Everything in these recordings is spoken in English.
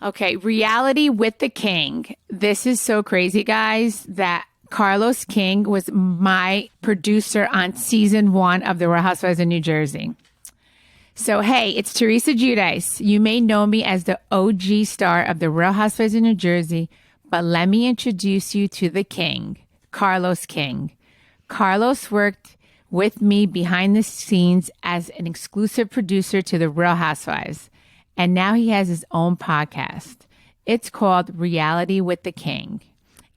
Okay, reality with the king. This is so crazy, guys, that Carlos King was my producer on season 1 of The Real Housewives of New Jersey. So, hey, it's Teresa Giudice. You may know me as the OG star of The Real Housewives of New Jersey, but let me introduce you to the king, Carlos King. Carlos worked with me behind the scenes as an exclusive producer to The Real Housewives. And now he has his own podcast. It's called Reality with the King.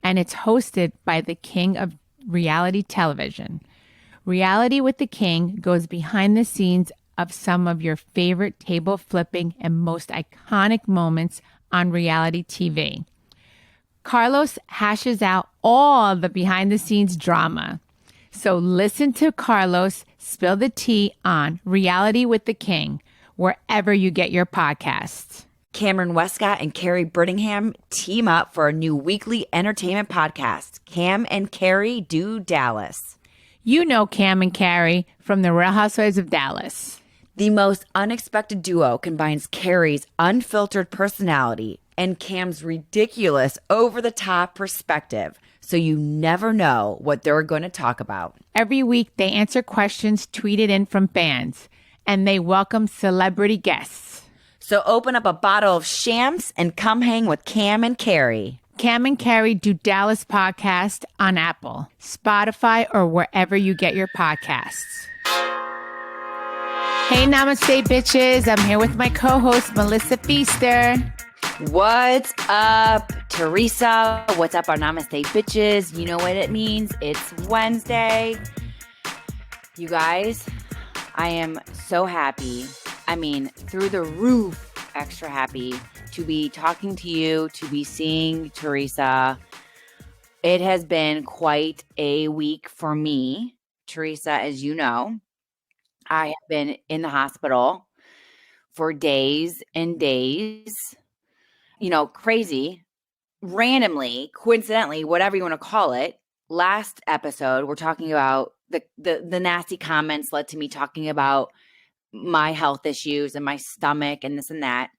And it's hosted by the king of reality television. Reality with the King goes behind the scenes of some of your favorite table flipping and most iconic moments on reality TV. Carlos hashes out all the behind the scenes drama. So listen to Carlos spill the tea on Reality with the King, wherever you get your podcasts. Cameron Westcott and Carrie Brittingham team up for a new weekly entertainment podcast, Cam and Carrie Do Dallas. You know Cam and Carrie from The Real Housewives of Dallas. The most unexpected duo combines Carrie's unfiltered personality and Cam's ridiculous, over-the-top perspective, so you never know what they're going to talk about. Every week, they answer questions tweeted in from fans, and they welcome celebrity guests. So open up a bottle of Shams and come hang with Cam and Carrie. Cam and Carrie Do Dallas podcast on Apple, Spotify, or wherever you get your podcasts. Hey, Namaste, bitches. I'm here with my co-host, Melissa Feaster. What's up, Teresa? What's up, our Namaste bitches? You know what it means. It's Wednesday. You guys, I am so happy. I mean, through the roof, extra happy to be talking to you, to be seeing Teresa. It has been quite a week for me, Teresa, as you know. I have been in the hospital for days and days. You know, crazy, randomly, coincidentally, whatever you want to call it. Last episode, we're talking about the nasty comments led to me talking about my health issues and my stomach and this and that.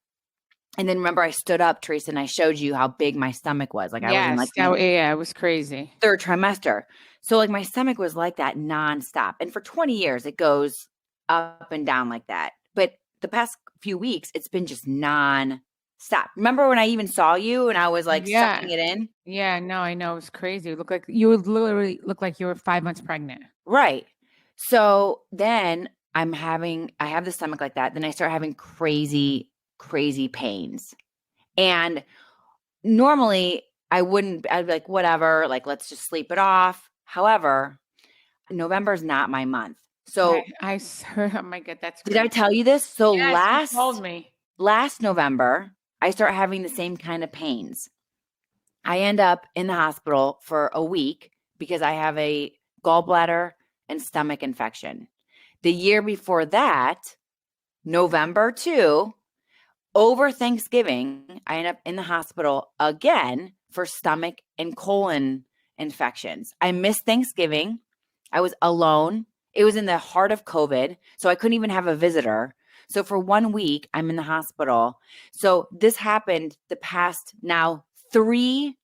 And then remember, I stood up, Teresa, and I showed you how big my stomach was. Like I was in like it was crazy. Third trimester. So like my stomach was like that nonstop. And for 20 years, it goes up and down like that. But the past few weeks, it's been just non-stop. Remember when I even saw you and I was like sucking it in? Yeah, no, I know. It was crazy. It looked like you would literally look like you were 5 months pregnant. Right. So then I have the stomach like that. Then I start having crazy pains. And normally I'd be like, whatever, like, let's just sleep it off. However, November is not my month. So I heard, oh my God, that's crazy. Did I tell you this? So yes, you told me. Last November, I start having the same kind of pains. I end up in the hospital for a week because I have a gallbladder and stomach infection. The year before that, November 2, over Thanksgiving, I end up in the hospital again for stomach and colon infections. I missed Thanksgiving. I was alone. It was in the heart of COVID, so I couldn't even have a visitor. So for 1 week, I'm in the hospital. So this happened the past now 3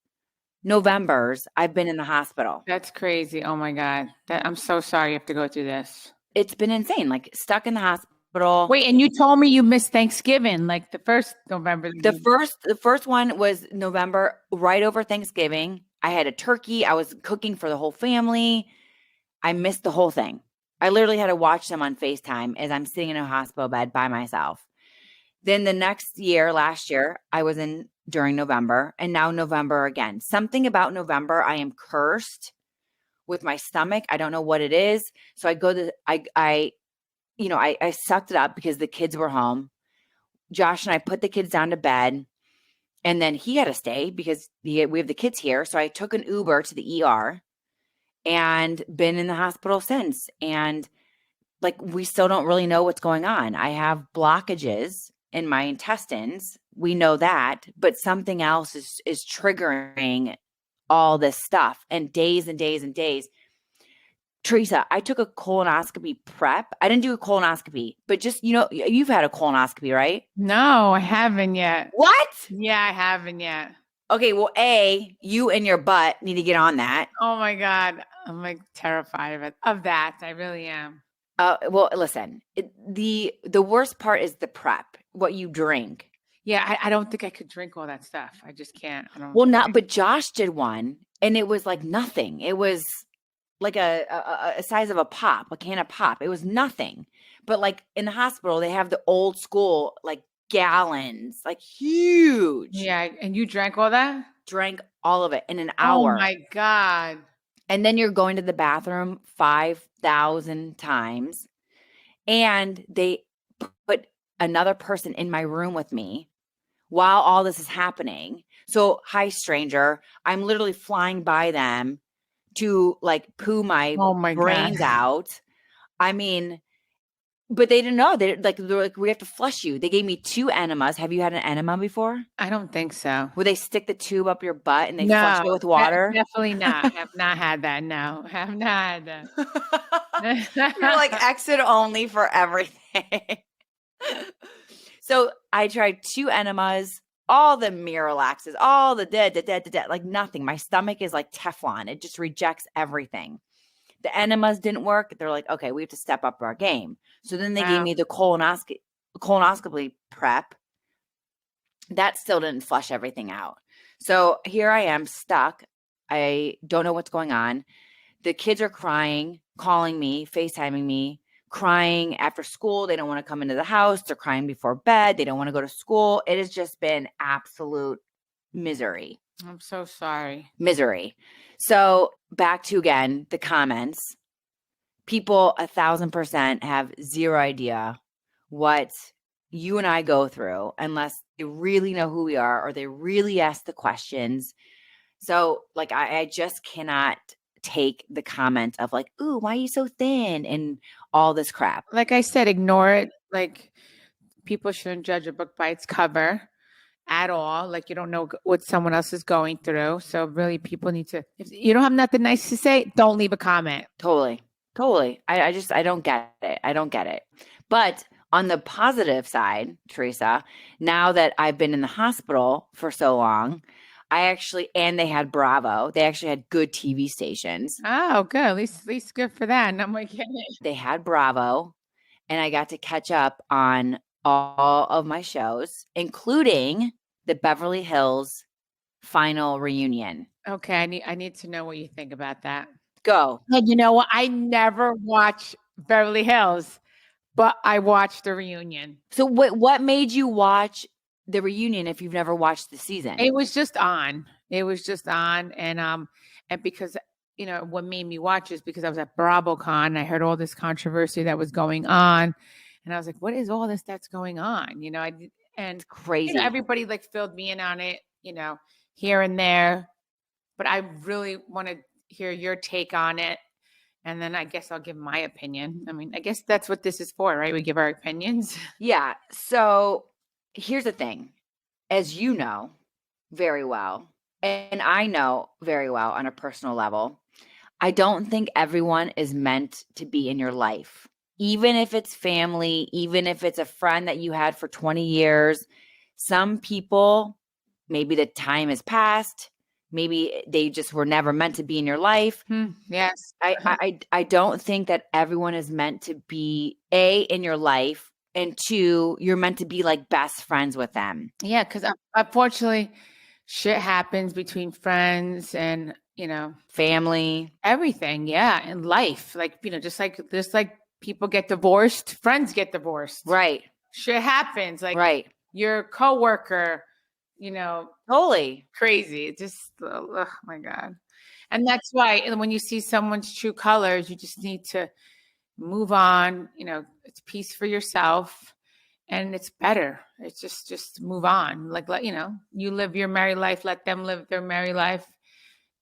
Novembers I've been in the hospital. That's crazy. Oh my God. I'm so sorry you have to go through this. It's been insane, like stuck in the hospital. Wait, and you told me you missed Thanksgiving, like the first November. The first one was November, right over Thanksgiving. I had a turkey. I was cooking for the whole family. I missed the whole thing. I literally had to watch them on FaceTime as I'm sitting in a hospital bed by myself. Then the next year, last year, I was in during November, and now November again. Something about November, I am cursed with my stomach. I don't know what it is. So I sucked it up because the kids were home. Josh and I put the kids down to bed, and then he had to stay because we have the kids here. So I took an Uber to the ER and been in the hospital since. And like, we still don't really know what's going on. I have blockages in my intestines. We know that, but something else is triggering all this stuff, and days and days and days. Teresa, I took a colonoscopy prep. I didn't do a colonoscopy, but just, you've had a colonoscopy, right? No, I haven't yet. What? Yeah, I haven't yet. Okay, well, you and your butt need to get on that. Oh my God. I'm like terrified of that. I really am. Well, listen, the worst part is the prep, what you drink. Yeah, I don't think I could drink all that stuff. I just can't. I don't. Well, but Josh did one, and it was like nothing. It was like a size of a can of pop. It was nothing. But like in the hospital, they have the old school, like gallons, like huge. Yeah, and you drank all that? Drank all of it in an Oh hour. my God. And then you're going to the bathroom 5,000 times. And they put another person in my room with me while all this is happening. So, hi, stranger. I'm literally flying by them to like poo my brains out. I mean, but they didn't know. They're like, we have to flush you. They gave me 2 enemas. Have you had an enema before? I don't think so. Where they stick the tube up your butt and they flush it with water? Definitely not. I have not had that. No, have not had that. You're like exit only for everything. So I tried 2 enemas, all the Miralaxes, all the like nothing. My stomach is like Teflon. It just rejects everything. The enemas didn't work. They're like, okay, we have to step up our game. So then they gave me the colonoscopy prep. That still didn't flush everything out. So here I am stuck. I don't know what's going on. The kids are crying, calling me, FaceTiming me, crying after school. They don't want to come into the house. They're crying before bed. They don't want to go to school. It has just been absolute misery. I'm so sorry. Misery. So back to, again, the comments. People 1,000% have zero idea what you and I go through unless they really know who we are or they really ask the questions. So like, I just cannot take the comment of like, ooh, why are you so thin and all this crap. Like I said, ignore it. Like people shouldn't judge a book by its cover at all. Like you don't know what someone else is going through. So really people need to, if you don't have nothing nice to say, don't leave a comment. Totally. I don't get it. I don't get it. But on the positive side, Teresa, now that I've been in the hospital for so long, and they had Bravo. They actually had good TV stations. Oh, good. At least good for that. And I'm like, they had Bravo, and I got to catch up on all of my shows, including the Beverly Hills final reunion. Okay, I need to know what you think about that. Go. And you know what? I never watched Beverly Hills, but I watched the reunion. So what made you watch the reunion if you've never watched the season? It was just on. And because what made me watch is because I was at BravoCon and I heard all this controversy that was going on, and I was like, "What is all this that's going on?" And crazy. Everybody like filled me in on it, here and there, but I really want to hear your take on it, and then I guess I'll give my opinion. I mean, I guess that's what this is for, right? We give our opinions. Yeah. So here's the thing, as you know very well, and I know very well on a personal level, I don't think everyone is meant to be in your life. Even if it's family, even if it's a friend that you had for 20 years, some people, maybe the time has passed. Maybe they just were never meant to be in your life. Yes. I don't think that everyone is meant to be in your life, and 2, you're meant to be like best friends with them. Yeah, because unfortunately, shit happens between friends and family, everything. Yeah, and life, like just like people get divorced, friends get divorced. Right. Shit happens. Like right. Your coworker. Totally crazy. It just, oh my God. And that's why when you see someone's true colors, you just need to move on. It's peace for yourself and it's better. It's just move on. Like, you live your married life, let them live their married life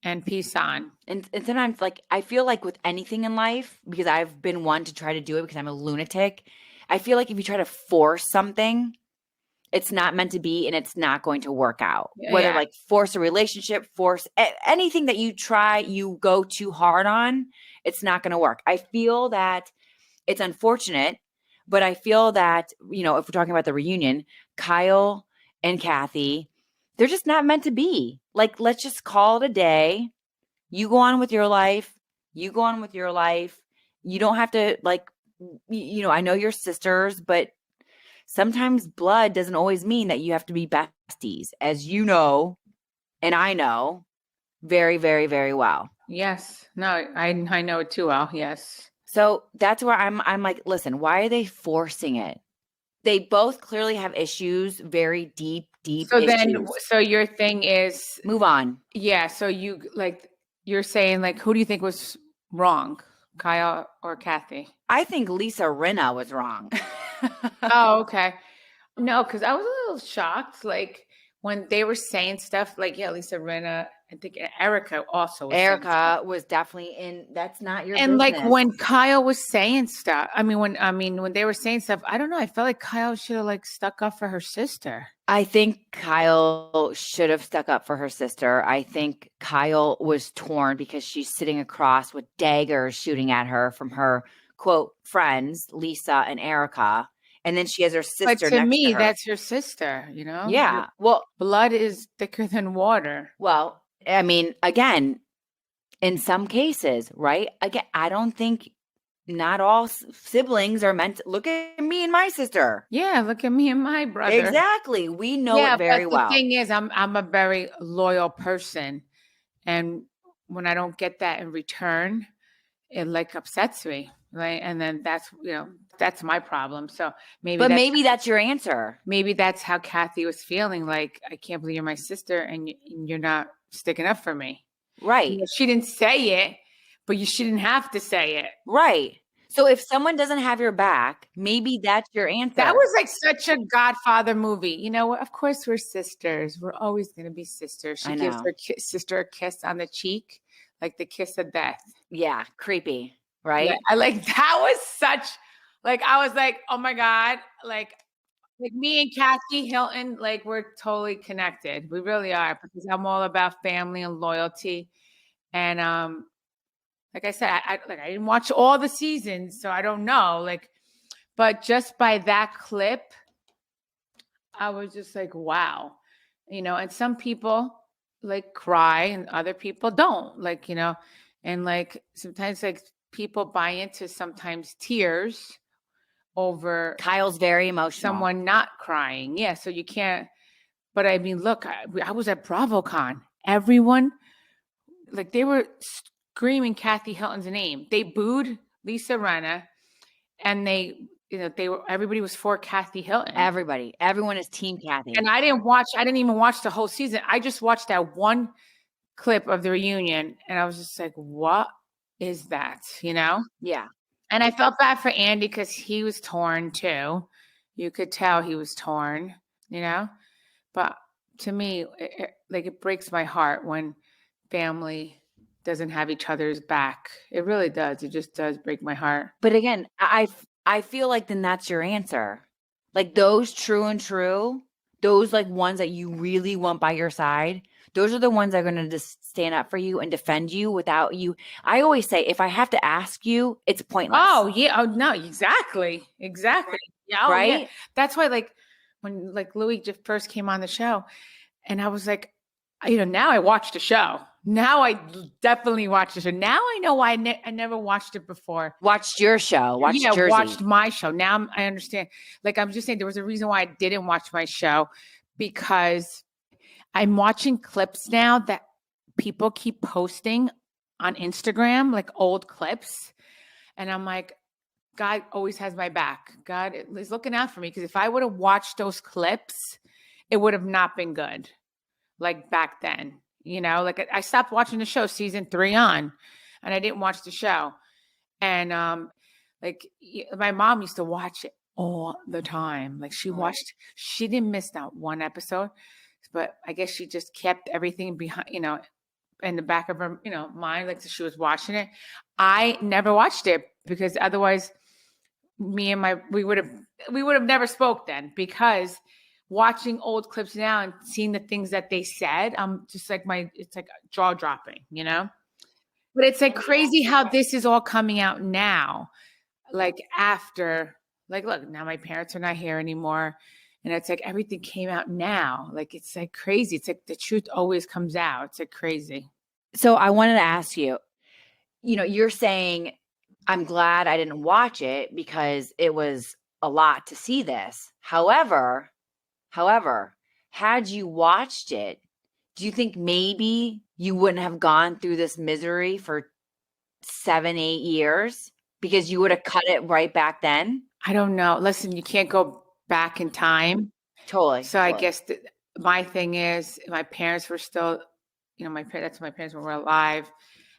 and peace on. And sometimes like, I feel like with anything in life, because I've been one to try to do it because I'm a lunatic. I feel like if you try to force something, It's not meant to be, and it's not going to work out. Whether Yeah. like force a relationship, force anything that you try, you go too hard on, it's not going to work. I feel that it's unfortunate, but I feel that, if we're talking about the reunion, Kyle and Kathy, they're just not meant to be. Like, let's just call it a day. You go on with your life. You go on with your life. You don't have to I know you're sisters, but sometimes blood doesn't always mean that you have to be besties, as you know, and I know very, very, very well. Yes. No, I know it too well. Yes. So that's where I'm like, listen, why are they forcing it? They both clearly have issues, very deep So issues. then, so your thing is, Move on. yeah. So you're saying like, who do you think was wrong, Kyle or Kathy? I think Lisa Rinna was wrong. Oh, okay. No, because I was a little shocked, like when they were saying stuff like, yeah, Lisa Rinna, I think Erica also was saying stuff. Erica was definitely in. That's not your And like business. when Kyle was saying stuff, when they were saying stuff, I don't know. I felt like Kyle should have like stuck up for her sister. I think Kyle should have stuck up for her sister. I think Kyle was torn because she's sitting across with daggers shooting at her from her quote friends, Lisa and Erica. And then she has her sister But to next me, to her. that's her sister, Yeah. Well, blood is thicker than water. Well, I mean, again, in some cases, right? Again, I don't think not all siblings are meant to look at me and my sister. Yeah, look at me and my brother. Exactly. We know it very well. The thing is, I'm a very loyal person. And when I don't get that in return, it like upsets me. Right. And then that's my problem. So maybe that's your answer. Maybe that's how Kathy was feeling. Like, I can't believe you're my sister and you're not sticking up for me. Right. She didn't say it, but she didn't have to say it. Right. So if someone doesn't have your back, maybe that's your answer. That was like such a Godfather movie. Of course we're sisters. We're always going to be sisters. She gives her sister a kiss on the cheek, like the kiss of death. Yeah. Creepy. Right. Yeah, I like that was such like I was like, oh my God, like me and Kathy Hilton, like we're totally connected. We really are, because I'm all about family and loyalty. And like I said, I didn't watch all the seasons, so I don't know. But just by that clip, I was just like, wow. And some people like cry and other people don't. And like sometimes like people buy into sometimes tears over Kyle's very emotional. Someone not crying. Yeah. So you can't, but I mean, look, I was at BravoCon. Everyone, like they were screaming Kathy Hilton's name. They booed Lisa Rinna and everybody was for Kathy Hilton. Everyone is team Kathy. And I didn't even watch the whole season. I just watched that one clip of the reunion and I was just like, what is that? Yeah. And I felt bad for Andy because he was torn too. You could tell he was torn, but to me, it breaks my heart when family doesn't have each other's back. It really does. It just does break my heart. But again, I feel like then that's your answer. Like those true, those like ones that you really want by your side, those are the ones that are going to just stand up for you and defend you without you. I always say, if I have to ask you, it's pointless. Oh, yeah. Oh, no, exactly. Exactly. Yeah. Oh, right. Yeah. That's why, like, when like Louis just first came on the show and I was like, now I watched the show. Now I definitely watched the show. Now I know why I never watched it before. Watched your show. Watched Jersey. Watched my show. Now I understand. Like, I'm just saying there was a reason why I didn't watch my show, because I'm watching clips now that people keep posting on Instagram, like old clips. And I'm like, God always has my back. God is looking out for me. Because if I would have watched those clips, it would have not been good. Like back then, like I stopped watching the show season 3 on, and I didn't watch the show. And like my mom used to watch it all the time. Like she didn't miss not one episode. But I guess she just kept everything behind, in the back of her, mind, like she was watching it. I never watched it because otherwise we would have never spoke then, because watching old clips now and seeing the things that they said, I'm just like it's like jaw dropping, you know? But it's like crazy how this is all coming out now. Like after, like, look, now my parents are not here anymore. And it's like everything came out now. Like, it's like crazy. It's like the truth always comes out. It's like crazy. So I wanted to ask you, you're saying, I'm glad I didn't watch it because it was a lot to see this. However, had you watched it, do you think maybe you wouldn't have gone through this misery for 7, 8 years because you would have cut it right back then? I don't know. Listen, you can't go back in time. Totally. So I guess my thing is my parents were still, that's my parents were alive.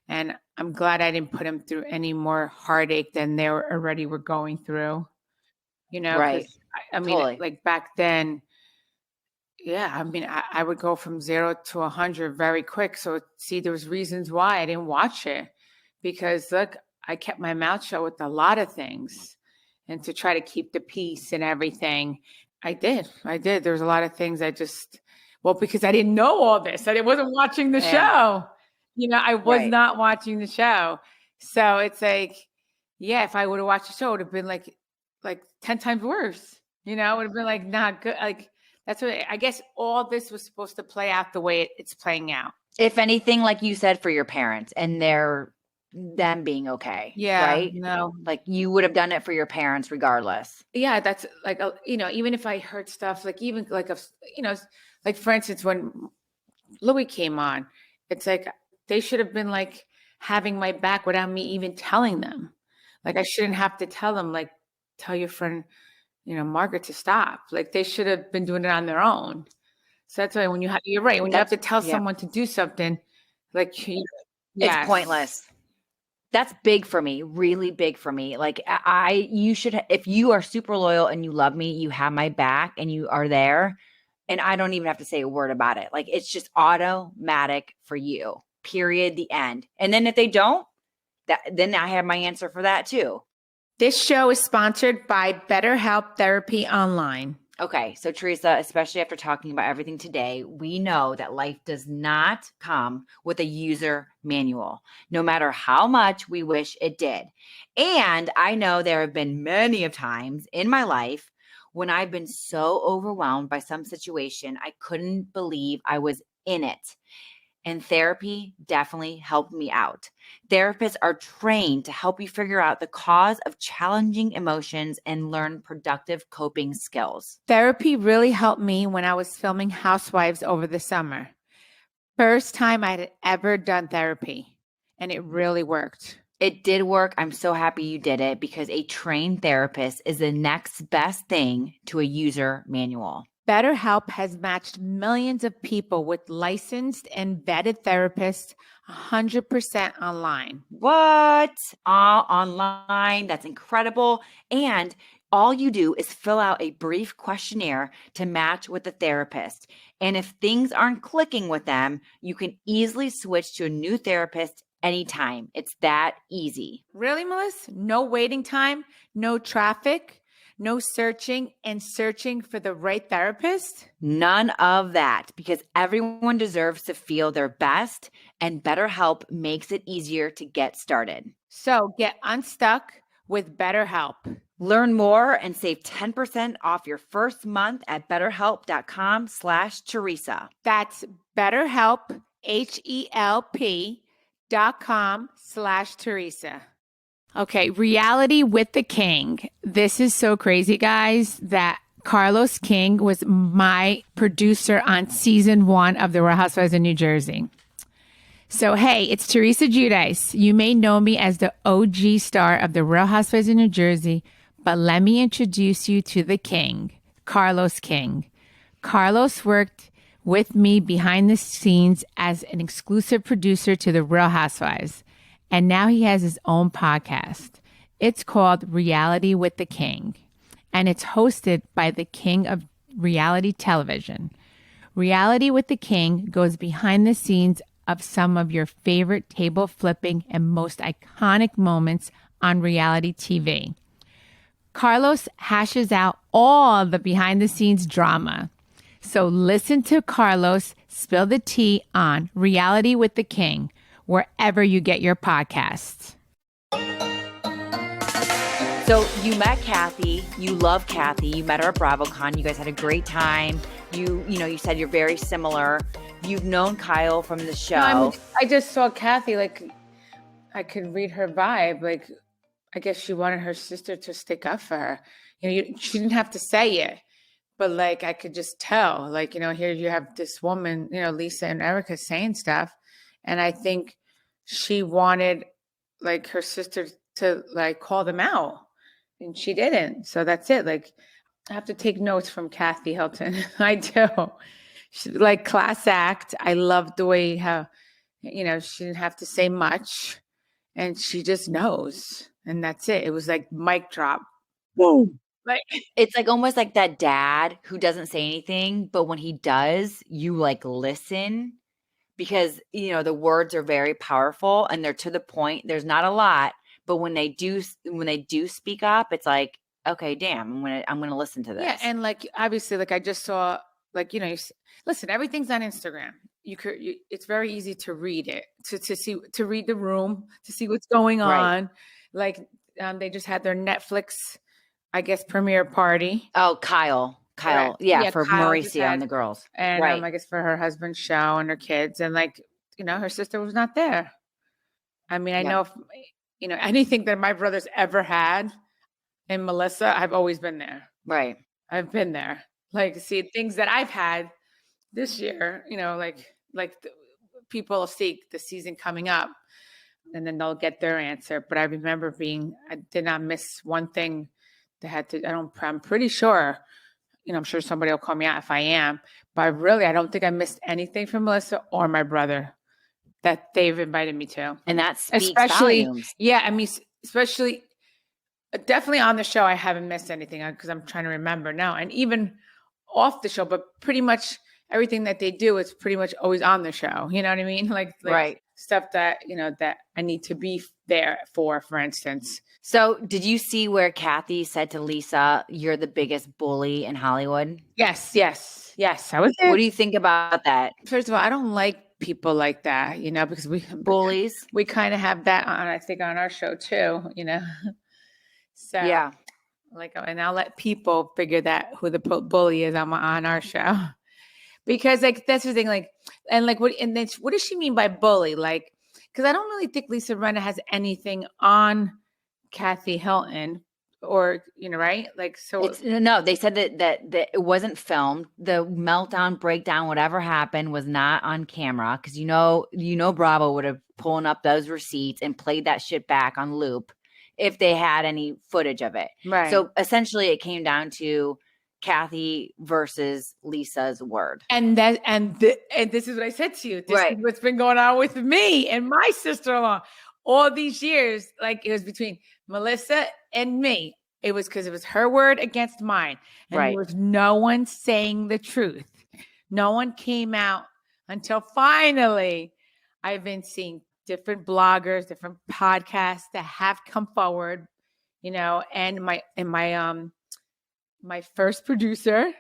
And I'm glad I didn't put them through any more heartache than they already were going through. Right. I mean, Totally. like back then, yeah, I mean, I would go from 0 to 100 very quick. So see, there was reasons why I didn't watch it because look, I kept my mouth shut with a lot of things and to try to keep the peace and everything. I did. There was a lot of things because I didn't know all this. I wasn't watching the show. I was not watching the show. So it's like, yeah, if I would have watched the show, it would have been like 10 times worse. It would have been like not good. Like that's what I guess all this was supposed to play out the way it's playing out. If anything, like you said, for your parents and them being okay. Yeah. Right? No. Like you would have done it for your parents regardless. Yeah. That's like, even if I heard stuff, like even like, like for instance, when Louis came on, it's like, they should have been like having my back without me even telling them. Like I shouldn't have to tell them, like, tell your friend, Margaret to stop. Like they should have been doing it on their own. So that's why you're right. When you have to tell someone to do something, like it's pointless. That's big for me, really big for me. Like you should, if you are super loyal and you love me, you have my back and you are there. And I don't even have to say a word about it. Like it's just automatic for you, period, the end. And then if they don't, then I have my answer for that too. This show is sponsored by BetterHelp Therapy Online. Okay, so Teresa, especially after talking about everything today, we know that life does not come with a user manual, no matter how much we wish it did. And I know there have been many of times in my life when I've been so overwhelmed by some situation, I couldn't believe I was in it. And therapy definitely helped me out. Therapists are trained to help you figure out the cause of challenging emotions and learn productive coping skills. Therapy really helped me when I was filming Housewives over the summer. First time I had ever done therapy, and it really worked. It did work. I'm so happy you did it because a trained therapist is the next best thing to a user manual. BetterHelp has matched millions of people with licensed and vetted therapists 100% online. What? Online? That's incredible. And all you do is fill out a brief questionnaire to match with the therapist. And if things aren't clicking with them, you can easily switch to a new therapist anytime. It's that easy. Really, Melissa? No waiting time, no traffic, no searching for the right therapist? None of that, because everyone deserves to feel their best, and BetterHelp makes it easier to get started. So get unstuck with BetterHelp. Learn more and save 10% off your first month at betterhelp.com/Teresa. That's BetterHelp, HELP.com/Teresa. Okay, reality with the king. This is so crazy, guys, that Carlos King was my producer on season 1 of The Real Housewives of New Jersey. So, hey, it's Teresa Giudice. You may know me as the OG star of The Real Housewives of New Jersey, but let me introduce you to the king, Carlos King. Carlos worked with me behind the scenes as an exclusive producer to The Real Housewives. And now he has his own podcast. It's called Reality with the King. And it's hosted by the king of reality television. Reality with the King goes behind the scenes of some of your favorite table flipping and most iconic moments on reality TV. Carlos hashes out all the behind the scenes drama. So listen to Carlos spill the tea on Reality with the King, wherever you get your podcasts. So you met Kathy. You love Kathy. You met her at BravoCon. You guys had a great time. You said you're very similar. You've known Kyle from the show. No, I just saw Kathy, like, I could read her vibe. Like, I guess she wanted her sister to stick up for her. She didn't have to say it, but like, I could just tell, like, here you have this woman, Lisa and Erica saying stuff. And I think she wanted like her sister to like call them out, and she didn't. So that's it. Like, I have to take notes from Kathy Hilton. I do. She, like, class act. I loved the way how, she didn't have to say much, and she just knows. And that's it. It was like mic drop. Boom. Like, it's like almost like that dad who doesn't say anything, but when he does, you like listen because, the words are very powerful and they're to the point. There's not a lot, but when they do speak up, it's like, okay, damn, I'm going to listen to this. Yeah. And like, obviously, like I just saw, like, listen, everything's on Instagram. It's very easy to read it, to read the room, to see what's going on. Right. Like, they just had their Netflix, I guess, premiere party. Oh, Kyle. Yeah, for Kyle Mauricio and the girls. And I guess for her husband's show and her kids. And like, her sister was not there. I mean, I know if, anything that my brother's ever had in Melissa, I've always been there. Right. I've been there. Like, see, things that I've had this year, like people will see the season coming up and then they'll get their answer. But I remember I did not miss one thing that I'm pretty sure, I'm sure somebody will call me out if I am, but I don't think I missed anything from Melissa or my brother that they've invited me to. And that speaks volumes. Yeah. I mean, especially definitely on the show, I haven't missed anything because I'm trying to remember now. And even off the show, but pretty much everything that they do is pretty much always on the show. You know what I mean? Like right. Stuff that, that I need to be there for instance. So did you see where Kathy said to Lisa, you're the biggest bully in Hollywood? Yes. I was there. What do you think about that? First of all, I don't like people like that, because bullies. We kind of have that on, I think, on our show too, So yeah. Like, and I'll let people figure that who the bully is on our show. Because like, that's the thing, like, and like, what does she mean by bully? Like, because I don't really think Lisa Rinna has anything on Kathy Hilton or, right? Like, so. No, they said that it wasn't filmed. The meltdown, breakdown, whatever happened was not on camera. Cause Bravo would have pulling up those receipts and played that shit back on loop if they had any footage of it. Right. So essentially it came down to Kathy versus Lisa's word. And this is what I said to you. This is what's been going on with me and my sister-in-law all these years. Like, it was between Melissa and me. It was because it was her word against mine. And there was no one saying the truth. No one came out until finally I've been seeing different bloggers, different podcasts that have come forward, and my first producer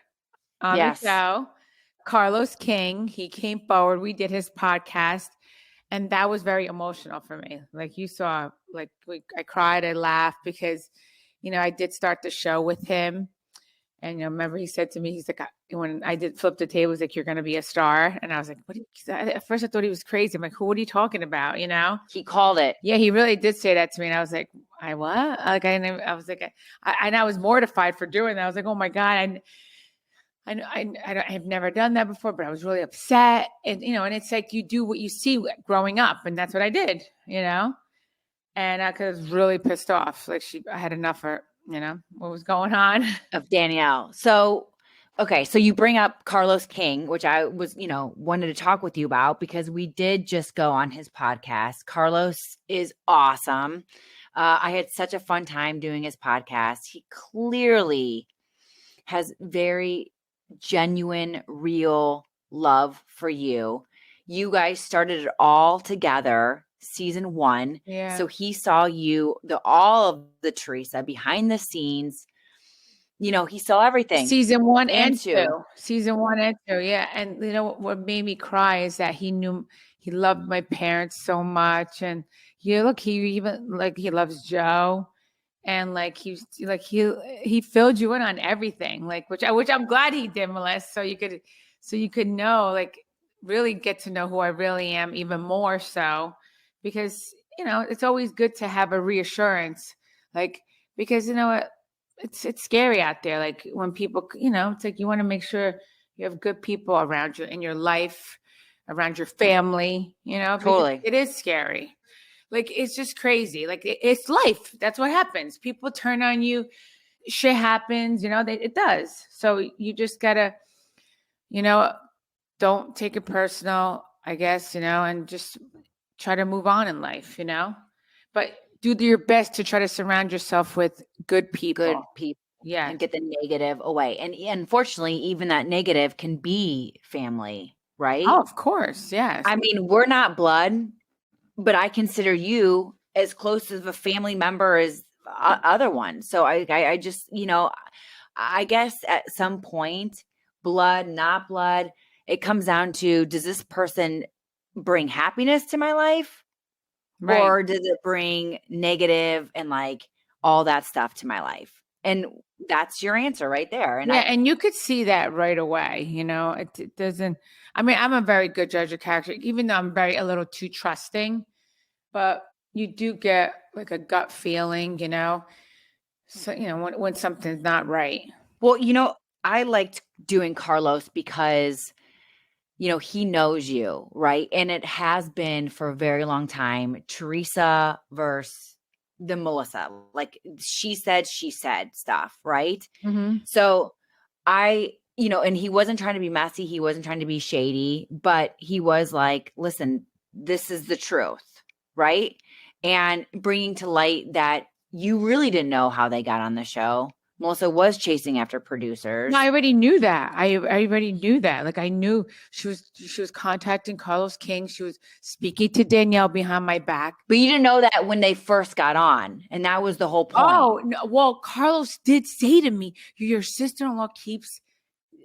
on the show, Carlos King, he came forward. We did his podcast, and that was very emotional for me. Like, you saw, like, I cried, I laughed because, I did start the show with him. And, remember he said to me, he's like, when I did flip the table, he's like, you're going to be a star. And I was like, at first I thought he was crazy. I'm like, what are you talking about? He called it. Yeah, he really did say that to me. And I was like, I what? Like, I was like, I was mortified for doing that. I was like, oh my God. I've never done that before, but I was really upset. And, and it's like, you do what you see growing up. And that's what I did, and I was really pissed off. Like, I had enough of, what was going on. Of Danielle. So, okay. So you bring up Carlos King, which I was, wanted to talk with you about because we did just go on his podcast. Carlos is awesome. I had such a fun time doing his podcast. He clearly has very genuine, real love for you. You guys started it all together, season 1. Yeah. So he saw you, all of the Teresa behind the scenes, he saw everything. Season one And and two. two. Season one and two, yeah. And you know what made me cry is that he knew he loved my parents so much, and he even like he loves Joe, and like he filled you in on everything, like which I'm glad he did, Melissa, so you could know, like really get to know who I really am even more so, because it's always good to have a reassurance, like because you know what, it's scary out there. Like when people, it's like you want to make sure you have good people around you in your life, around your family, because Totally. it is scary. Like it's just crazy. Like it's life. That's what happens. People turn on you. Shit happens. It does. So you just gotta, you know, don't take it personal, I guess, and just try to move on in life, but do your best to try to surround yourself with good people. Good people. Yeah. And get the negative away. And unfortunately, even that negative can be family, right? Oh, of course. Yes. I mean, we're not blood, but I consider you as close of a family member as other ones. So I just, I guess at some point, blood, not blood, it comes down to, does this person bring happiness to my life? Right. Or does it bring negative and like all that stuff to my life? And that's your answer right there. And yeah, and you could see that right away. It doesn't. I mean, I'm a very good judge of character, even though I'm a little too trusting. But you do get like a gut feeling, So when something's not right. well, I liked doing Carlos because he knows you, right? And it has been for a very long time, Teresa versus the Melissa. Like she said stuff, right? Mm-hmm. So and he wasn't trying to be messy. He wasn't trying to be shady, but he was like, listen, this is the truth, right? And bringing to light that you really didn't know how they got on the show. Melissa was chasing after producers. No, I already knew that. I already knew that. Like I knew she was contacting Carlos King. She was speaking to Danielle behind my back. But you didn't know that when they first got on, and that was the whole point. Oh, no, well, Carlos did say to me, "Your sister-in-law keeps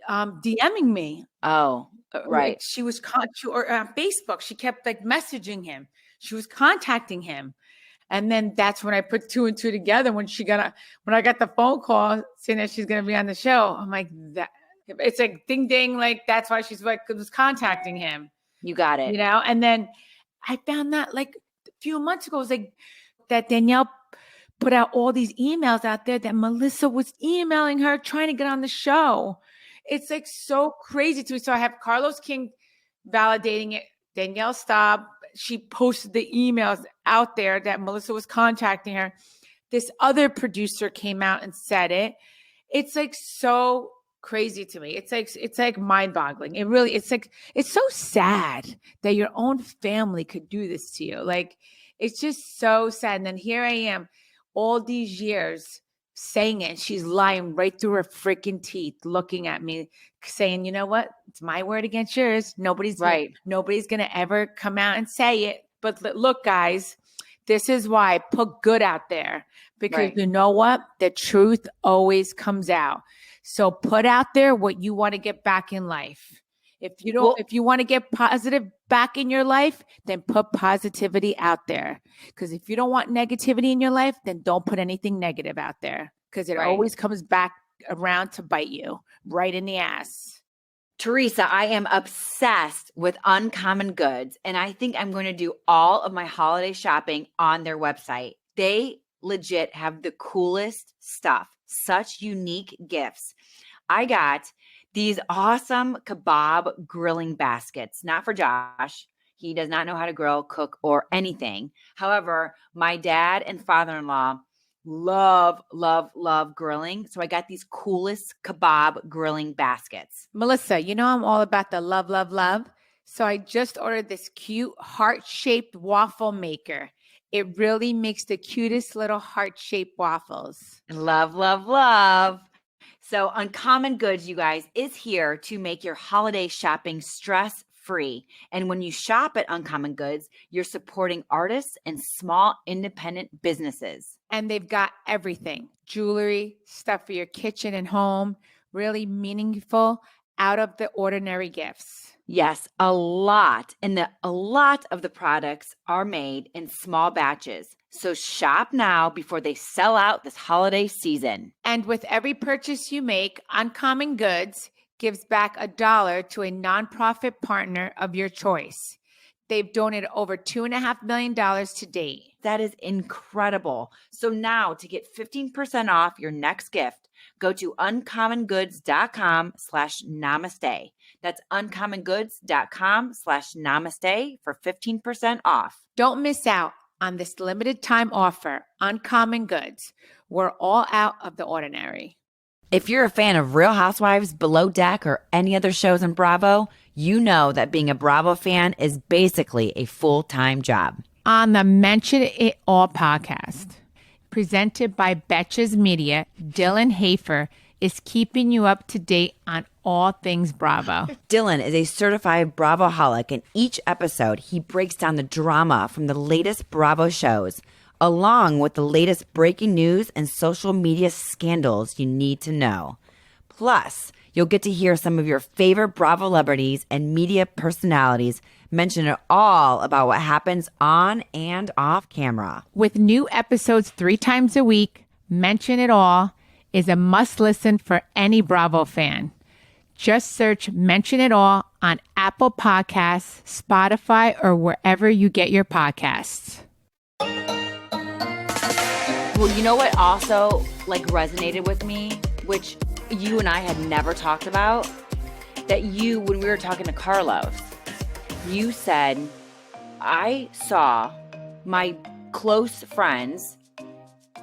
DMing me." Oh, right. Like she was or on Facebook. She kept like messaging him. She was contacting him. And then that's when I put two and two together when I got the phone call saying that she's gonna be on the show. I'm like, that it's like ding ding, like that's why she's like was contacting him. You got it. And then I found that like a few months ago, it was like that Danielle put out all these emails out there that Melissa was emailing her trying to get on the show. It's like so crazy to me. So I have Carlos King validating it, Danielle Staub. She posted the emails out there that Melissa was contacting her. This other producer came out and said it. It's like so crazy to me. It's like mind-boggling. It's so sad that your own family could do this to you. Like it's just so sad. And then here I am all these years saying it. She's lying right through her freaking teeth, looking at me, saying, "You know what? It's my word against yours. Nobody's going to ever come out and say it." But look, guys, this is why I put good out there, because you know what? The truth always comes out. So put out there what you want to get back in life. If you want to get positive back in your life, then put positivity out there. Because if you don't want negativity in your life, then don't put anything negative out there, because it always comes back around to bite you right in the ass. Teresa, I am obsessed with Uncommon Goods, and I think I'm going to do all of my holiday shopping on their website. They legit have the coolest stuff, such unique gifts. I got these awesome kebab grilling baskets, not for Josh. He does not know how to grill, cook, or anything. However, my dad and father-in-law love, love, love grilling. So I got these coolest kebab grilling baskets. Melissa, I'm all about the love, love, love. So I just ordered this cute heart-shaped waffle maker. It really makes the cutest little heart-shaped waffles. Love, love, love. So Uncommon Goods, you guys, is here to make your holiday shopping stress-free. And when you shop at Uncommon Goods, you're supporting artists and small independent businesses. And they've got everything: jewelry, stuff for your kitchen and home, really meaningful, out of the ordinary gifts. Yes, a lot. And a lot of the products are made in small batches. So shop now before they sell out this holiday season. And with every purchase you make, Uncommon Goods gives back $1 to a nonprofit partner of your choice. They've donated over $2.5 million to date. That is incredible. So now to get 15% off your next gift, go to uncommongoods.com/namaste. That's uncommongoods.com/namaste for 15% off. Don't miss out on this limited time offer. Uncommon Goods. We're all out of the ordinary. If you're a fan of Real Housewives, Below Deck, or any other shows on Bravo, you know that being a Bravo fan is basically a full-time job. On the Mention It All podcast, presented by Betches Media, Dylan Hafer is keeping you up to date on all things Bravo. Dylan is a certified Bravoholic, and each episode he breaks down the drama from the latest Bravo shows, along with the latest breaking news and social media scandals you need to know. Plus, you'll get to hear some of your favorite Bravo celebrities and media personalities mention it all about what happens on and off camera. With new episodes 3 times a week, Mention It All is a must listen for any Bravo fan. Just search Mention It All on Apple Podcasts, Spotify, or wherever you get your podcasts. Well, you know what also resonated with me, which you and I had never talked about, that when we were talking to Carlos, you said, I saw my close friends,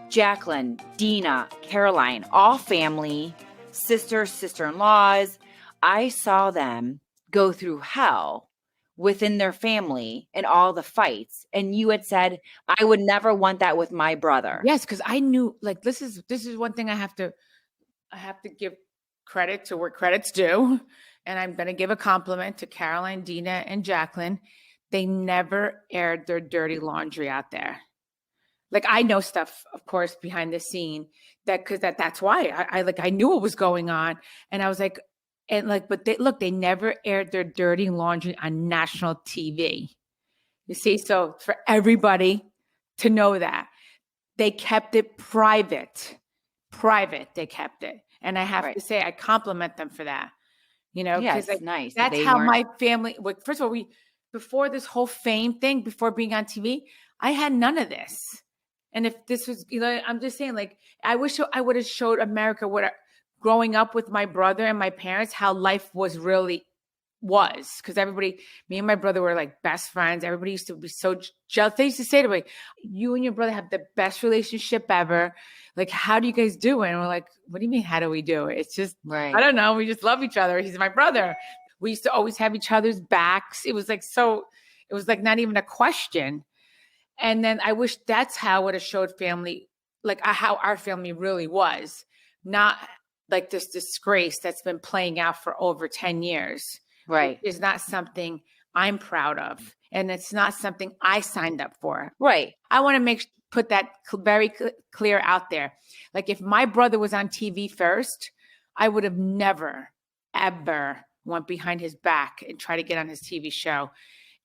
Jacqueline, Dina, Caroline, all family, sisters, sister-in-laws, I saw them go through hell within their family and all the fights. And you had said, I would never want that with my brother. Yes, because I knew this is one thing I have to give credit to where credit's due. And I'm going to give a compliment to Caroline, Dina, and Jacqueline. They never aired their dirty laundry out there. I know stuff, of course, behind the scene that's why I knew what was going on. And I was like, but they never aired their dirty laundry on national TV. You see, so for everybody to know that, they kept it private. They kept it. And I have to say, I compliment them for that. Yes, nice. That's how my family, first of all, before this whole fame thing, before being on TV, I had none of this. And if this was, I'm just saying, I wish I would have showed America growing up with my brother and my parents, how life was. Because me and my brother were best friends. Everybody used to be so jealous. They used to say to me, you and your brother have the best relationship ever. How do you guys do it? And we're like, what do you mean, how do we do it? It's just, I don't know. We just love each other. He's my brother. We used to always have each other's backs. It was it was not even a question. And then I wish that's how I would have showed family, how our family really was. Not this disgrace that's been playing out for over 10 years. Right. It's not something I'm proud of. And it's not something I signed up for. Right. I want to put that very clear out there. If my brother was on TV first, I would have never, ever went behind his back and tried to get on his TV show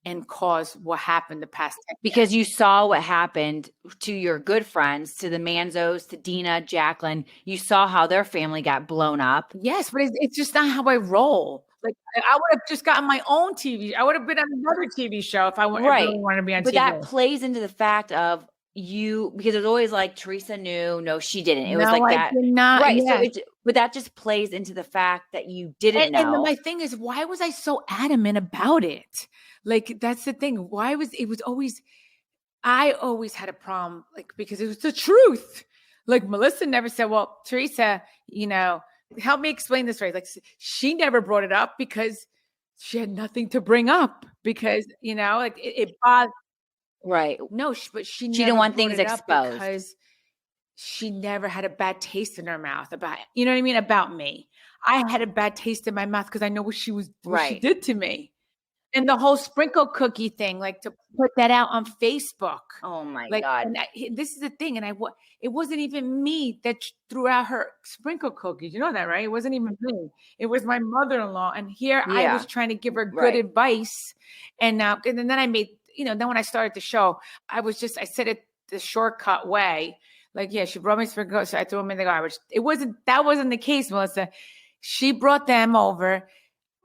and cause what happened the past 10 years. Because you saw what happened to your good friends, to the Manzos, to Dina, Jacqueline. You saw how their family got blown up. Yes, but it's just not how I roll. I would have just gotten my own TV. I would have been on another TV show if I really wanted to be on TV. But that plays into the fact of you, because it was always Teresa knew, no, she didn't. It was that. I did not. Right. Yes. So but that just plays into the fact that you didn't know. And my thing is, why was I so adamant about it? That's the thing. I always had a problem, because it was the truth. Melissa never said, well, Teresa, help me explain this right. She never brought it up because she had nothing to bring up because, it bothered. Right. No, but she didn't want things exposed because she never had a bad taste in her mouth about, you know what I mean? About me. I had a bad taste in my mouth because I know what she did to me. And the whole sprinkle cookie thing, like to put that out on Facebook. Oh my Like, God. and this is the thing. And it wasn't even me that threw out her sprinkle cookies. You know that, right? It wasn't even me. It was my mother-in-law. And here I Yeah. was trying to give her good Right. advice. And then I made, then when I started the show, I said it the shortcut way. Like, yeah, she brought me sprinkle cookies, so I threw them in the garbage. That wasn't the case, Melissa. She brought them over.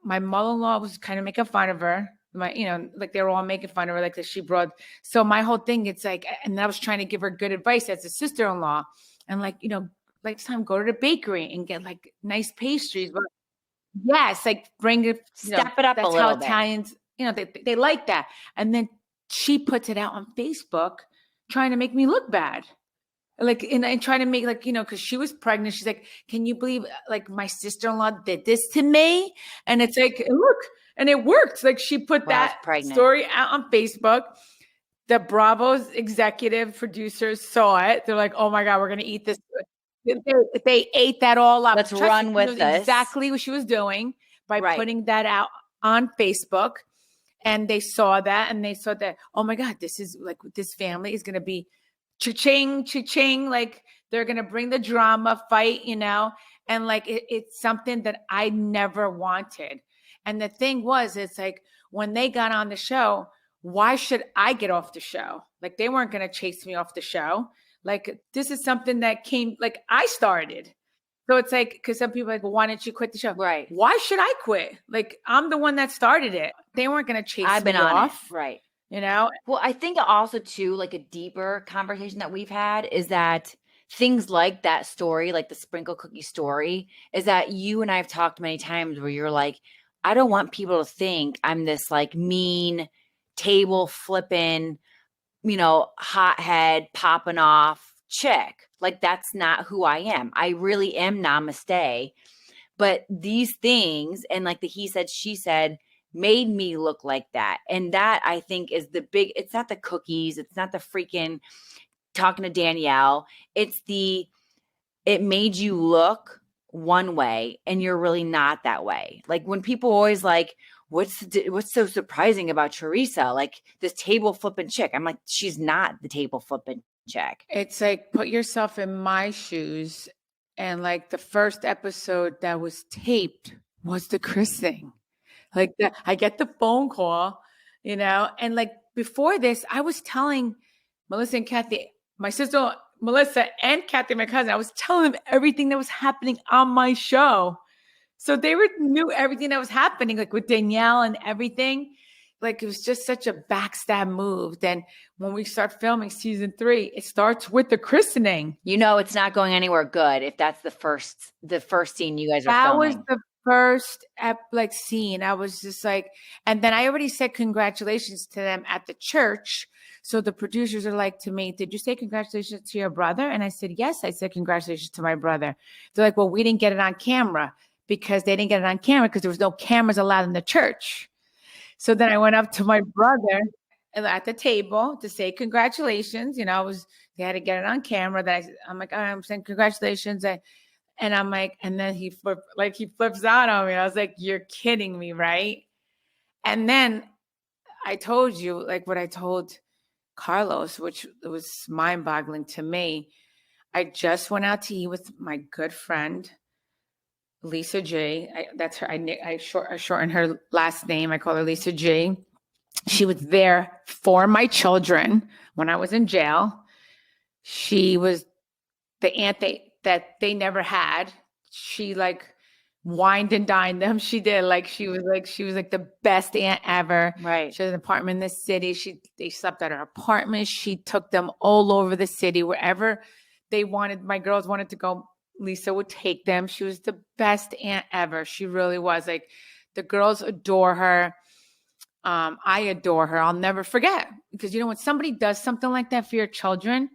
My mother-in-law was kind of making fun of her. Like they were all making fun of her, like that she brought. So my whole thing, it's like, and I was trying to give her good advice as a sister-in-law, and like, next time go to the bakery and get like nice pastries. But yes, like bring it, Step it up a that's little how bit. Italians, they like that. And then she puts it out on Facebook, trying to make me look bad. Like, and trying to make, like, because she was pregnant. She's like, can you believe, like, my sister-in-law did this to me? And it's like, look, and it worked. Like, she put that story out on Facebook. The Bravo's executive producers saw it. They're like, oh my God, we're going to eat this. They ate that all up. Let's run with this. Exactly what she was doing by putting that out on Facebook. And they saw that, and they saw that, oh my God, this is like, this family is going to be cha-ching, cha-ching, like they're going to bring the drama fight, and like it's something that I never wanted. And the thing was, it's like when they got on the show, why should I get off the show? Like they weren't going to chase me off the show. Like this is something that came, like I started. So it's like, because some people are like, well, why didn't you quit the show? Right. Why should I quit? Like I'm the one that started it. They weren't going to chase me off. I've been on it. Right. Well, I think also too, like a deeper conversation that we've had is that things like that story, like the sprinkle cookie story, is that you and I have talked many times where you're like, I don't want people to think I'm this like mean table flipping, hothead popping off chick. Like that's not who I am. I really am Namaste. But these things and like the he said, she said, made me look like that. And that I think is it's not the cookies. It's not the freaking talking to Danielle. It made you look one way and you're really not that way. Like when people always like, what's so surprising about Teresa? Like this table flipping chick. I'm like, she's not the table flipping chick. It's like, put yourself in my shoes. And like the first episode that was taped was the Chris thing. Like I get the phone call, and like before this, I was telling Melissa and Kathy, my sister, Melissa and Kathy, my cousin, I was telling them everything that was happening on my show. So they knew everything that was happening, like with Danielle and everything. Like it was just such a backstab move. Then when we start filming season 3, it starts with the christening. It's not going anywhere good if that's the first scene you guys are filming. That was the first scene. I was just like, and then I already said congratulations to them at the church. So the producers are like to me, did you say congratulations to your brother? And I said, yes, I said congratulations to my brother. They're like, well, we didn't get it on camera because they didn't get it on camera because there was no cameras allowed in the church. So then I went up to my brother at the table to say congratulations. They had to get it on camera. I'm like, I'm saying congratulations. And I'm like, and then he flips out on me. I was like, you're kidding me, right? And then I told you, like what I told Carlos, which was mind-boggling to me. I just went out to eat with my good friend, Lisa G. That's her. I shorten her last name. I call her Lisa G. She was there for my children when I was in jail. She was the aunt that they never had. She like wined and dined them. She did. She was like the best aunt ever. Right. She had an apartment in the city. They slept at her apartment. She took them all over the city, wherever they wanted. My girls wanted to go, Lisa would take them. She was the best aunt ever. She really was. Like the girls adore her. I adore her. I'll never forget, because when somebody does something like that for your children,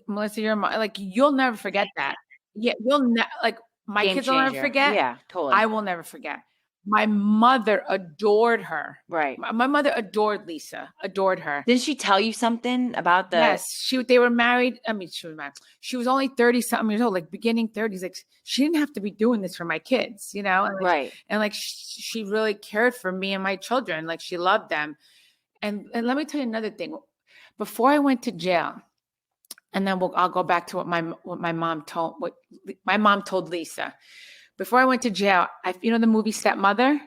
Melissa, your mom, like you'll never forget that. Yeah, you'll never, like my kids will never forget. Yeah, totally. I will never forget. My mother adored her. Right. My mother adored Lisa, adored her. Didn't she tell you something about the? Yes, they were married. I mean, she was married. She was only 30 something years old, like beginning 30s. Like she didn't have to be doing this for my kids, you know? And like, Right. And like she really cared for me and my children. Like she loved them. And let me tell you another thing. Before I went to jail, and then I'll go back to what my mom told Lisa. Before I went to jail, you know the movie Stepmother?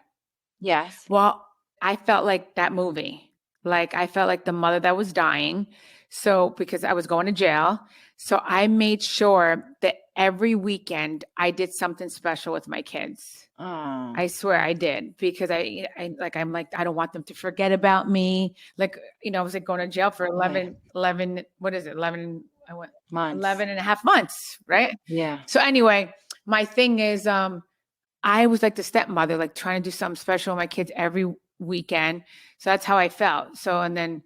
Yes. Well, I felt like that movie. Like I felt like the mother that was dying. So because I was going to jail, so I made sure that every weekend I did something special with my kids. Oh. I swear I did, because I'm like, I don't want them to forget about me. Like, you know, I was like going to jail for 11, what is it? 11, I went Months. 11 and a half months. Right. Yeah. So anyway, my thing is, I was like the stepmother, like trying to do something special with my kids every weekend. So that's how I felt. So, and then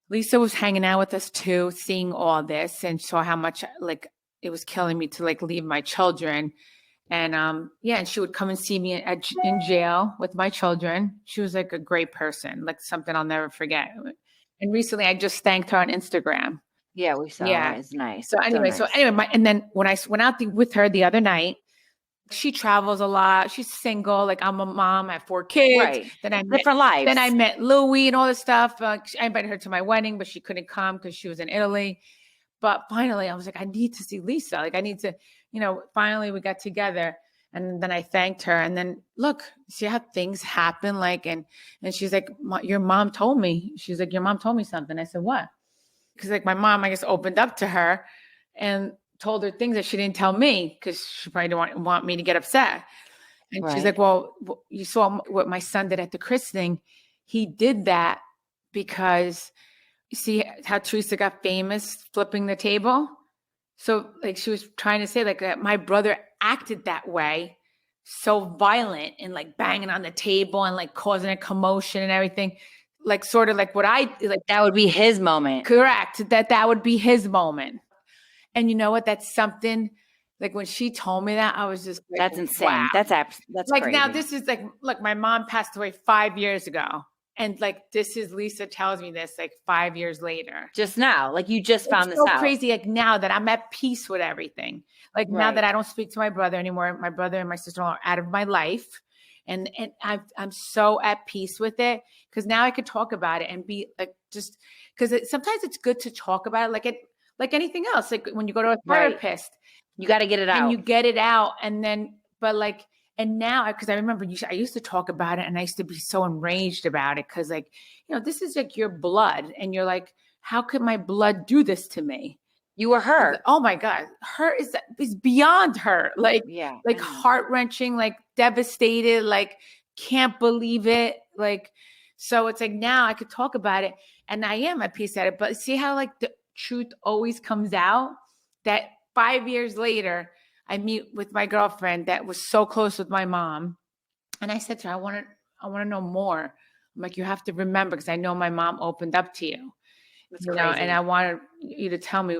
Lisa was hanging out with us too, seeing all this, and saw how much like it was killing me to like leave my children. And and she would come and see me in jail with my children. She was like a great person, like something I'll never forget. And recently I just thanked her on Instagram. Yeah, we saw. Yeah. It's nice. So anyway, and then when I went out with her the other night, she travels a lot. She's single. Like I'm a mom. I have 4 kids. Right. Then Different lives. Then I met Louie and all this stuff. I invited her to my wedding, but she couldn't come because she was in Italy. But finally, I was like, I need to see Lisa. Like I need to, you know. Finally, we got together, and then I thanked her. And then look, see how things happen. Like and she's like, your mom told me. She's like, your mom told me something. I said, what? Because like my mom, I guess, opened up to her and told her things that she didn't tell me because she probably didn't want me to get upset. And she's like, well, you saw what my son did at the christening. He did that because you see how Teresa got famous flipping the table. So like she was trying to say like my brother acted that way, so violent and like banging on the table and like causing a commotion and everything. Like sort of like what I like. That would be his moment. Correct. That would be his moment. And you know what? That's something like when she told me that, I was just like, that's insane. Wow. That's like crazy. Now this is like, look, my mom passed away 5 years ago. And like, this is Lisa tells me this like 5 years later. Just now, like you just found this out. It's so crazy. Like now that I'm at peace with everything. Like now that I don't speak to my brother anymore, my brother and my sister-in-law are out of my life. And I'm so at peace with it because now I could talk about it and be like, just because sometimes it's good to talk about it. Like anything else, like when you go to a therapist, you got to get it out. And you get it out. And then, but like, and now, because I remember I used to talk about it and I used to be so enraged about it because like, you know, this is like your blood. And you're like, how could my blood do this to me? You were hurt. Like, oh my God. Her is beyond her. Like, like heart-wrenching, like devastated, like can't believe it. Like, so it's like now I could talk about it and I am at peace at it. But see how like the truth always comes out, that 5 years later, I meet with my girlfriend that was so close with my mom. And I said to her, I want to know more. I'm like, you have to remember, because I know my mom opened up to you. You know, and I wanted you to tell me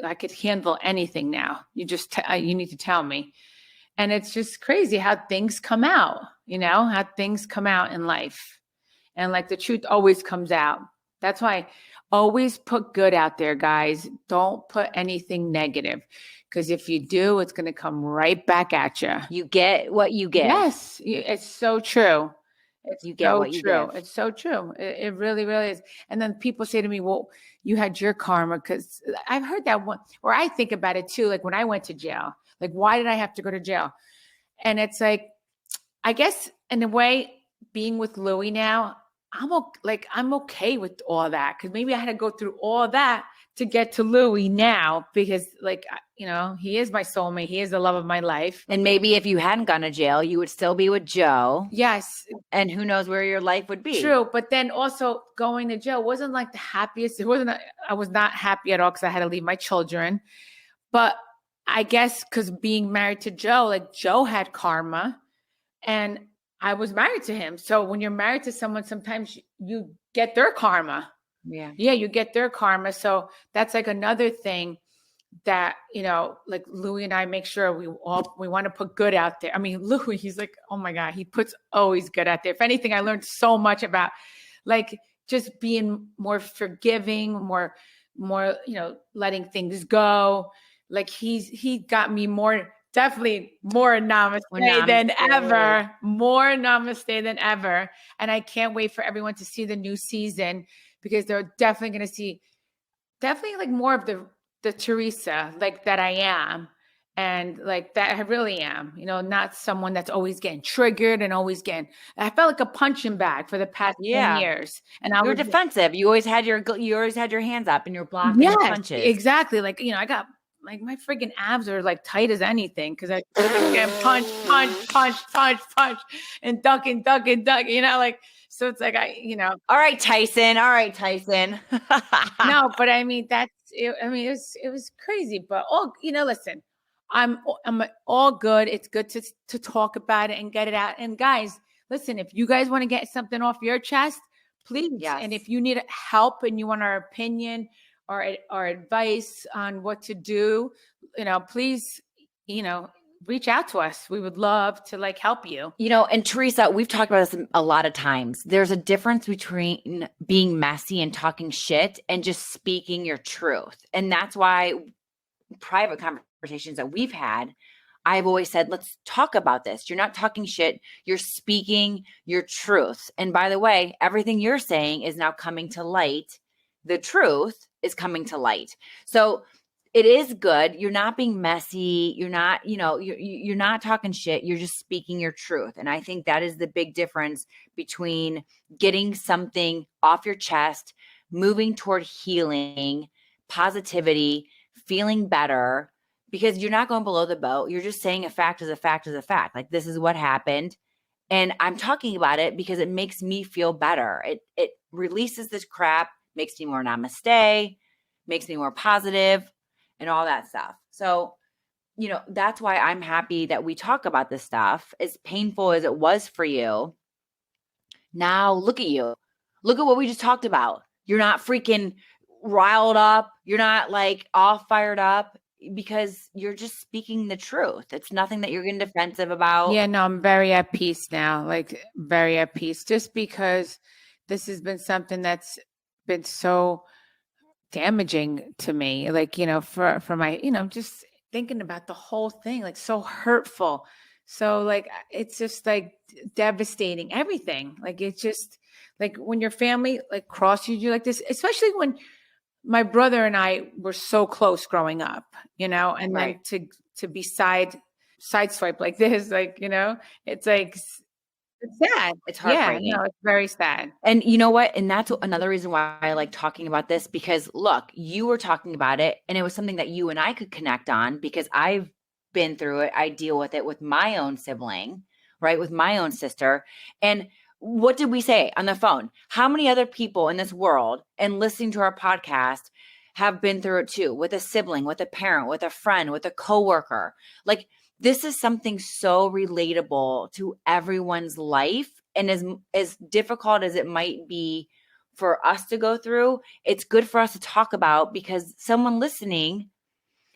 I could handle anything now. You just you need to tell me. And it's just crazy how things come out, you know, how things come out in life. And like the truth always comes out. That's why always put good out there, guys. Don't put anything negative, because if you do, it's going to come right back at you. You get what you get. Yes, it's so true. You get what you give. It's so true. It really, really is. And then people say to me, well, you had your karma, because I've heard that one, or I think about it too. Like when I went to jail, like, why did I have to go to jail? And it's like, I guess in a way, being with Louie now, I'm okay with all that, because maybe I had to go through all that to get to Louie now, because like, you know, he is my soulmate. He is the love of my life. And maybe if you hadn't gone to jail, you would still be with Joe. Yes. And who knows where your life would be. True. But then also going to jail wasn't like the happiest. I was not happy at all because I had to leave my children. But I guess because being married to Joe, like Joe had karma and I was married to him. So when you're married to someone, sometimes you get their karma. Yeah. Yeah, you get their karma. So that's like another thing that, like Louis and I make sure we want to put good out there. I mean, Louis, he's like, oh my God, he puts always good out there. If anything, I learned so much about like just being more forgiving, more, letting things go. Like he got me definitely more namaste than ever, more namaste than ever. And I can't wait for everyone to see the new season, because they're definitely going to see like more of the Teresa like that I am, and like that I really am, not someone that's always getting triggered and always I felt like a punching bag for the past 10 years. And you were defensive. You always had your hands up and you're blocking the punches. Exactly. Like, I got like my freaking abs are like tight as anything, because I get punch, and duck, like, so it's like all right, Tyson. No, but I mean, it was crazy, but listen, I'm all good. It's good to talk about it and get it out. And guys, listen, if you guys want to get something off your chest, please. Yes. And if you need help and you want our opinion or advice on what to do, please, reach out to us. We would love to like help you. And Teresa, we've talked about this a lot of times. There's a difference between being messy and talking shit and just speaking your truth. And that's why private conversations that we've had, I've always said, let's talk about this. You're not talking shit. You're speaking your truth. And by the way, everything you're saying is now coming to light. The truth is coming to light. So it is good. You're not being messy. You're not, you're not talking shit. You're just speaking your truth. And I think that is the big difference between getting something off your chest, moving toward healing, positivity, feeling better, because you're not going below the belt. You're just saying a fact is a fact is a fact. Like, this is what happened. And I'm talking about it because it makes me feel better. It releases this crap, makes me more namaste, makes me more positive, and all that stuff. So, that's why I'm happy that we talk about this stuff. As painful as it was for you, now look at you. Look at what we just talked about. You're not freaking riled up. You're not like all fired up, because you're just speaking the truth. It's nothing that you're getting defensive about. Yeah, no, I'm very at peace now, like very at peace, just because this has been something that's been so damaging to me, like, for my, just thinking about the whole thing, like so hurtful. So like, it's just like devastating, everything. Like, it's just like when your family like crosses you like this, especially when my brother and I were so close growing up, and Right. then to be sideswiped like this, like, it's like, it's sad. It's heartbreaking. Yeah, no, it's very sad. And you know what? And that's another reason why I like talking about this, because look, you were talking about it and it was something that you and I could connect on, because I've been through it. I deal with it with my own sibling, right? With my own sister. And what did we say on the phone? How many other people in this world and listening to our podcast have been through it too, with a sibling, with a parent, with a friend, with a coworker? Like, this is something so relatable to everyone's life. And as difficult as it might be for us to go through, it's good for us to talk about, because someone listening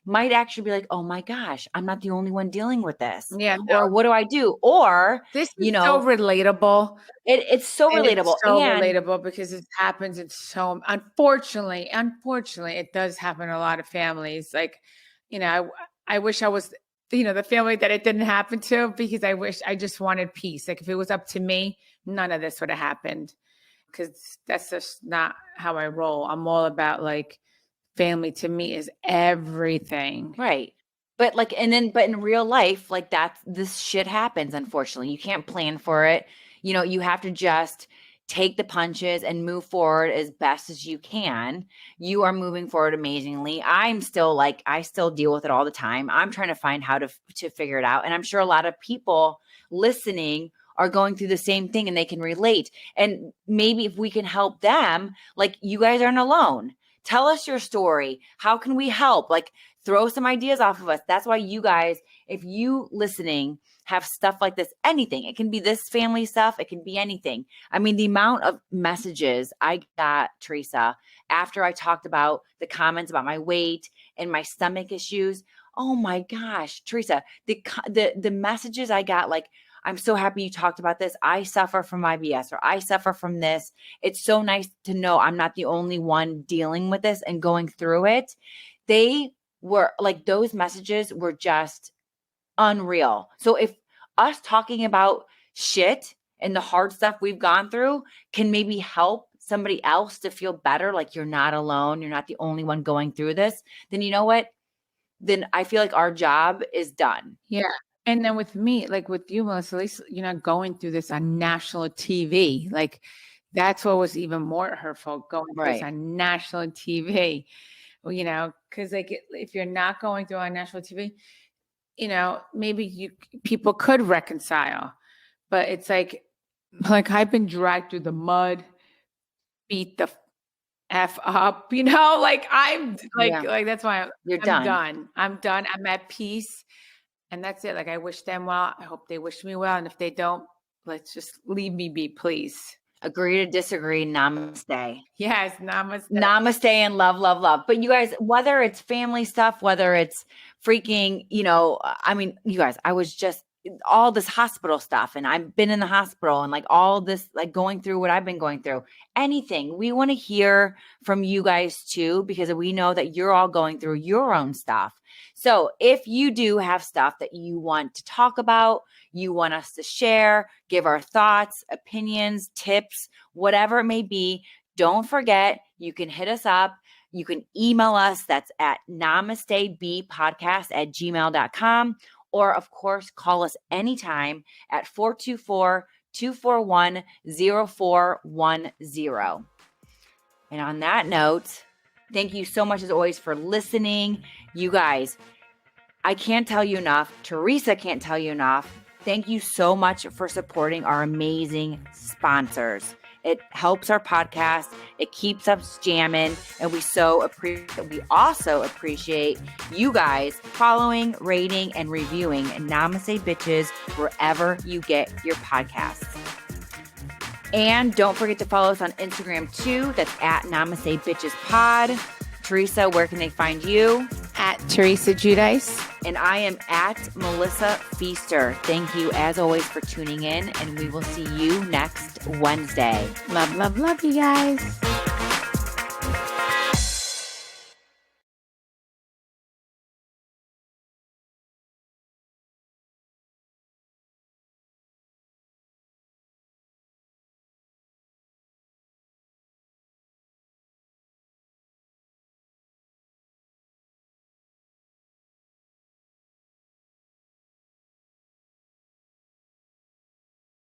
might actually be like, oh my gosh, I'm not the only one dealing with this. Yeah. No. Or what do I do? Or this is so relatable. It's so relatable. It's so relatable, because it happens in so, unfortunately, it does happen in a lot of families. Like, I wish I was, the family that it didn't happen to, because I just wanted peace. Like, if it was up to me, none of this would have happened, because that's just not how I roll. I'm all about like, family to me is everything. Right. But like, but in real life, like this shit happens. Unfortunately, you can't plan for it. You have to just take the punches and move forward as best as you can. You are moving forward amazingly. I still deal with it all the time. I'm trying to find how to figure it out. And I'm sure a lot of people listening are going through the same thing and they can relate. And maybe if we can help them, like, you guys aren't alone. Tell us your story. How can we help? Like, throw some ideas off of us. That's why you guys, if you listening have stuff like this, anything, it can be this family stuff, it can be anything. I mean, the amount of messages I got, Teresa, after I talked about the comments about my weight and my stomach issues. Oh my gosh, Teresa, the messages I got, like, I'm so happy you talked about this. I suffer from IBS, or I suffer from this. It's so nice to know I'm not the only one dealing with this and going through it. They were like, those messages were just unreal. So if us talking about shit and the hard stuff we've gone through can maybe help somebody else to feel better, like you're not alone, you're not the only one going through this, then you know what? Then I feel like our job is done. Yeah. And then with me, like with you, Melissa, at least you're not going through this on national TV. Like that's what was even more hurtful, going through this on national TV. Well, because like if you're not going through on national TV, maybe people could reconcile, but it's like I've been dragged through the mud, beat the F up, like I'm like that's why I'm done. I'm done. I'm at peace. And that's it. Like, I wish them well. I hope they wish me well. And if they don't, let's just leave me be, please. Agree to disagree. Namaste. Yes, namaste. Namaste and love, love, love. But you guys, whether it's family stuff, whether it's freaking, I mean, you guys, I was just all this hospital stuff, and I've been in the hospital, and like all this, like going through what I've been going through, anything. We want to hear from you guys too, because we know that you're all going through your own stuff. So if you do have stuff that you want to talk about, you want us to share, give our thoughts, opinions, tips, whatever it may be, don't forget, you can hit us up. You can email us. That's at namastebpodcast@gmail.com. Or, of course, call us anytime at 424-241-0410. And on that note, thank you so much, as always, for listening. You guys, I can't tell you enough. Teresa can't tell you enough. Thank you so much for supporting our amazing sponsors. It helps our podcast. It keeps us jamming. And we also appreciate you guys following, rating, and reviewing Namaste Bitches wherever you get your podcasts. And don't forget to follow us on Instagram too. That's at Namaste Bitches Pod. Teresa, where can they find you? At Teresa Giudice. And I am at Melissa Feaster. Thank you, as always, for tuning in, and we will see you next Wednesday. Love, love, love you guys.